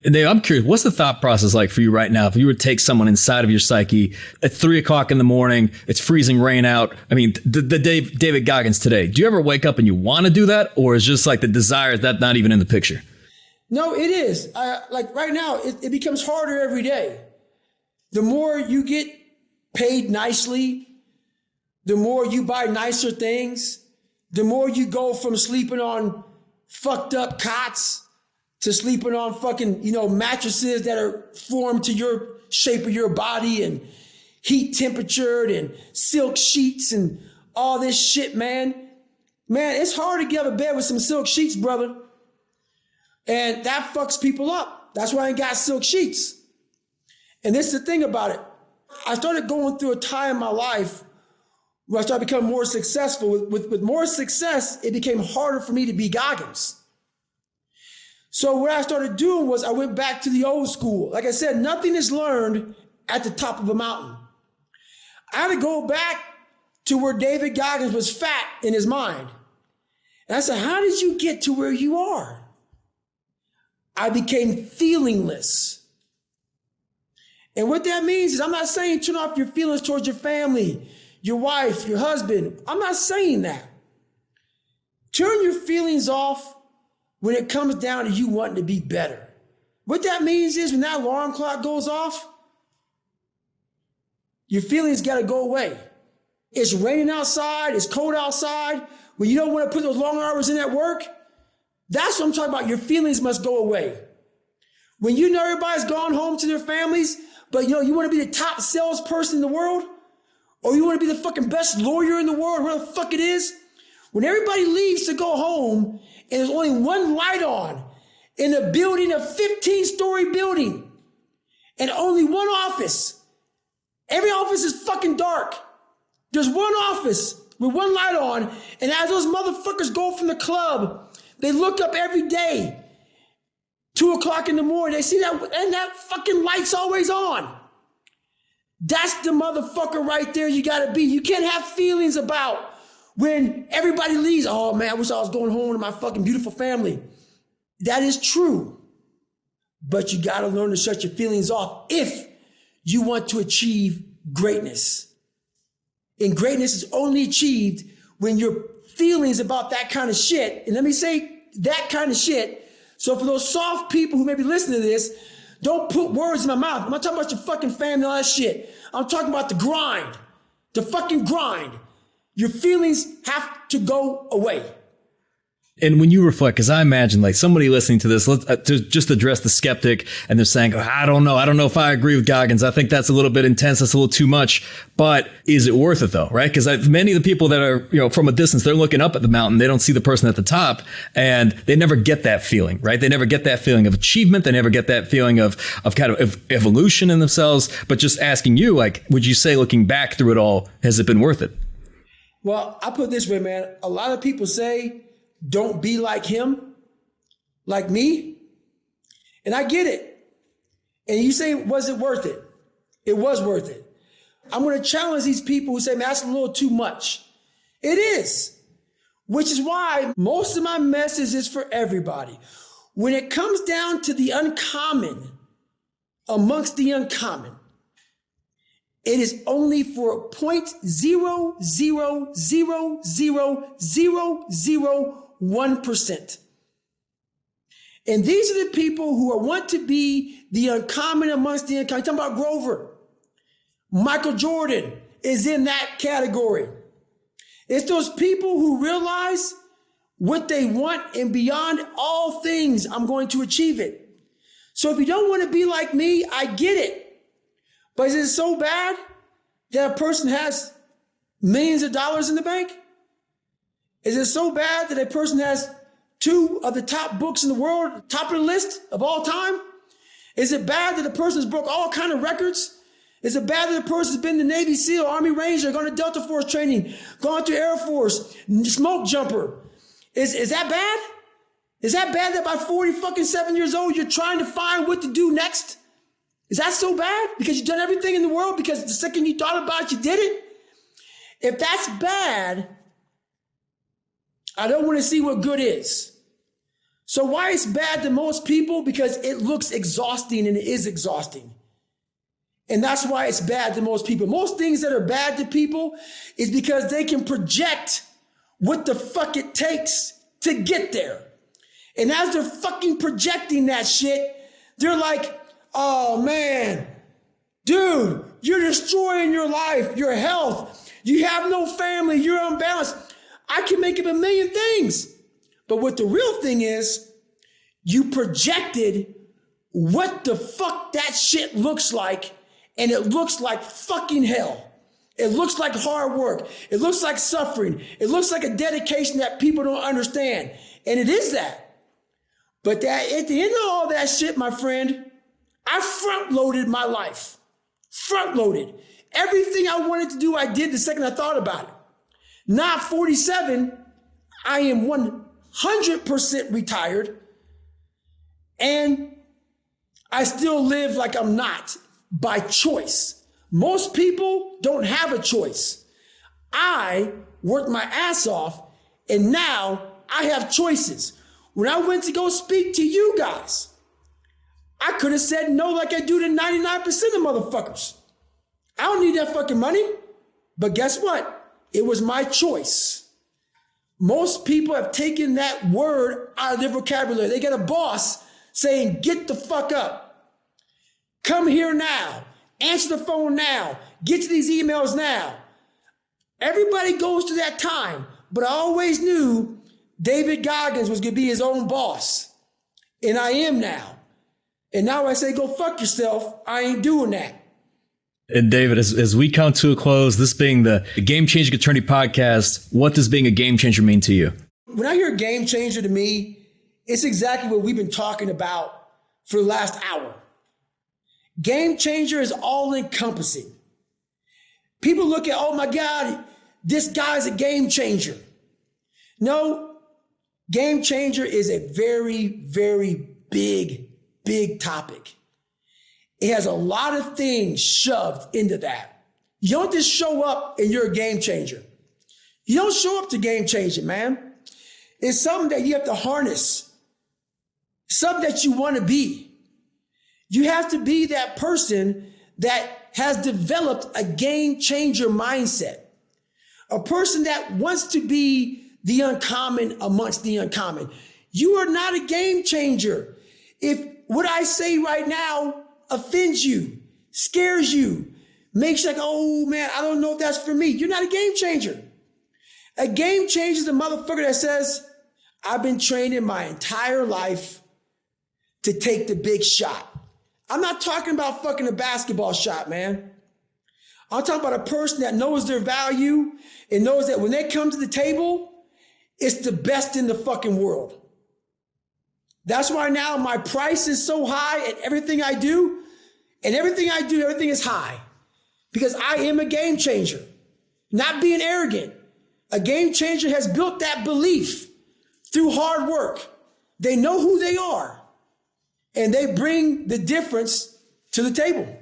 And Dave, I'm curious, what's the thought process like for you right now? If you were to take someone inside of your psyche at 3:00 in the morning, it's freezing rain out. I mean, the David Goggins today, do you ever wake up and you want to do that? Or is just like the desire that not even in the picture? No, it is. Like right now, it becomes harder every day. The more you get paid nicely, the more you buy nicer things, the more you go from sleeping on fucked up cots to sleeping on fucking, mattresses that are formed to your shape of your body and heat temperatured and silk sheets and all this shit, man. Man, it's hard to get out of bed with some silk sheets, brother. And that fucks people up. That's why I ain't got silk sheets. And this is the thing about it. I started going through a time in my life where I started becoming more successful. With more success, it became harder for me to be Goggins. So what I started doing was I went back to the old school. Like I said, nothing is learned at the top of a mountain. I had to go back to where David Goggins was fat in his mind. And I said, how did you get to where you are? I became feelingless. And what that means is I'm not saying turn off your feelings towards your family, your wife, your husband. I'm not saying that. Turn your feelings off when it comes down to you wanting to be better. What that means is when that alarm clock goes off, your feelings got to go away. It's raining outside. It's cold outside. When you don't want to put those long hours in at work, that's what I'm talking about. Your feelings must go away. When you know everybody's gone home to their families, but you want to be the top salesperson in the world, or you want to be the fucking best lawyer in the world, whatever the fuck it is, when everybody leaves to go home and there's only one light on in a building, a 15-story building, and only one office, every office is fucking dark. There's one office with one light on, and as those motherfuckers go from the club, they look up every day, 2:00 in the morning, they see that, and that fucking light's always on. That's the motherfucker right there you gotta be. You can't have feelings about when everybody leaves. Oh man, I wish I was going home to my fucking beautiful family. That is true. But you gotta learn to shut your feelings off if you want to achieve greatness. And greatness is only achieved when your feelings about that kind of shit, and let me say that kind of shit, so for those soft people who may be listening to this, don't put words in my mouth. I'm not talking about your fucking family and all that shit. I'm talking about the grind, the fucking grind. Your feelings have to go away. And when you reflect, because I imagine like somebody listening to this, let's to just address the skeptic, and they're saying, oh, I don't know if I agree with Goggins. I think that's a little bit intense. That's a little too much. But is it worth it though? Right? Because many of the people that are, from a distance, they're looking up at the mountain. They don't see the person at the top, and they never get that feeling, right? They never get that feeling of achievement. They never get that feeling of kind of evolution in themselves. But just asking you, like, would you say looking back through it all, has it been worth it? Well, I put it this way, man. A lot of people say, don't be like him, like me. And I get it. And you say, was it worth it? It was worth it. I'm going to challenge these people who say, man, that's a little too much. It is. Which is why most of my message is for everybody. When it comes down to the uncommon amongst the uncommon, it is only for 0.0000001%. And these are the people who want to be the uncommon amongst the uncommon. I'm talking about Grover. Michael Jordan is in that category. It's those people who realize what they want, and beyond all things, I'm going to achieve it. So if you don't want to be like me, I get it. But is it so bad that a person has millions of dollars in the bank? Is it so bad that a person has 2 of the top books in the world, top of the list of all time? Is it bad that a person has broke all kind of records? Is it bad that a person's been the Navy SEAL, Army Ranger, gone to Delta Force training, gone to Air Force, smoke jumper? Is that bad? Is that bad that by 47 years old, you're trying to find what to do next? Is that so bad? Because you've done everything in the world, because the second you thought about it, you did it? If that's bad, I don't want to see what good is. So why it's bad to most people? Because it looks exhausting, and it is exhausting. And that's why it's bad to most people. Most things that are bad to people is because they can project what the fuck it takes to get there. And as they're fucking projecting that shit, they're like, oh man, dude, you're destroying your life, your health. You have no family, you're unbalanced. I can make up a million things. But what the real thing is, you projected what the fuck that shit looks like, and it looks like fucking hell. It looks like hard work. It looks like suffering. It looks like a dedication that people don't understand. And it is that. But that at the end of all that shit, my friend, I front-loaded my life. Front-loaded. Everything I wanted to do, I did the second I thought about it. Now at 47, I am 100% retired. And I still live like I'm not by choice. Most people don't have a choice. I worked my ass off, and now I have choices. When I went to go speak to you guys, I could have said no like I do to 99% of motherfuckers. I don't need that fucking money. But guess what? It was my choice. Most people have taken that word out of their vocabulary. They get a boss saying, get the fuck up. Come here now. Answer the phone now. Get to these emails now. Everybody goes to that time, but I always knew David Goggins was going to be his own boss. And I am now. And now I say, go fuck yourself. I ain't doing that. And David, as we come to a close, this being the Game Changing Attorney podcast, what does being a game changer mean to you? When I hear game changer, to me, it's exactly what we've been talking about for the last hour. Game changer is all encompassing. People look at, oh my God, this guy's a game changer. No, game changer is a very, very big topic. It has a lot of things shoved into that. You don't just show up and you're a game changer. You don't show up to game changing, man. It's something that you have to harness, something that you want to be. You have to be that person that has developed a game changer mindset, a person that wants to be the uncommon amongst the uncommon. You are not a game changer if what I say right now offends you, scares you, makes you like, oh man, I don't know if that's for me. You're not a game changer. A game changer is a motherfucker that says, I've been training my entire life to take the big shot. I'm not talking about fucking a basketball shot, man. I'm talking about a person that knows their value and knows that when they come to the table, it's the best in the fucking world. That's why now my price is so high at everything I do. And everything I do, everything is high. Because I am a game changer. Not being arrogant. A game changer has built that belief through hard work. They know who they are. And they bring the difference to the table.